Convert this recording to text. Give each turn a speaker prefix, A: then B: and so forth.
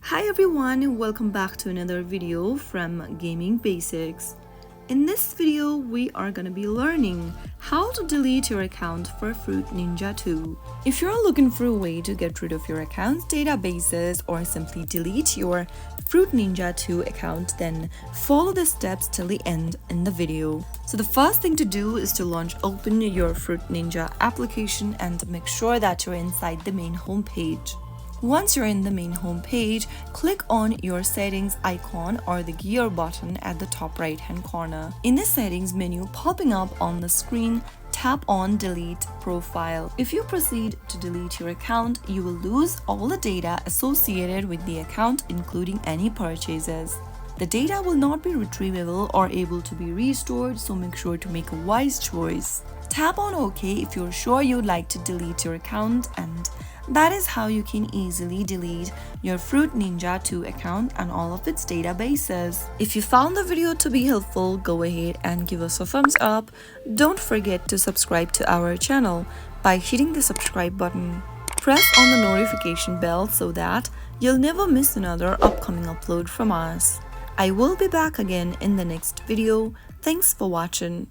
A: Hi everyone, welcome back to another video from Gaming Basics. In this video, we are going to be learning how to delete your account for Fruit Ninja 2. If you're looking for a way to get rid of your account's databases or simply delete your Fruit Ninja 2 account, then follow the steps till the end in the video. So the first thing to do is to open your Fruit Ninja application and make sure that you're inside the main home page. Once you're in the main home page, click on your settings icon or the gear button at the top right hand corner. In the settings menu popping up on the screen, tap on delete profile. If you proceed to delete your account, you will lose all the data associated with the account, including any purchases. The data will not be retrievable or able to be restored, so make sure to make a wise choice. Tap on OK if you're sure you'd like to delete your account, and that is how you can easily delete your Fruit Ninja 2 account and all of its databases. If you found the video to be helpful, go ahead and give us a thumbs up. Don't forget to subscribe to our channel by hitting the subscribe button. Press on the notification bell so that you'll never miss another upcoming upload from us. I will be back again in the next video. Thanks for watching.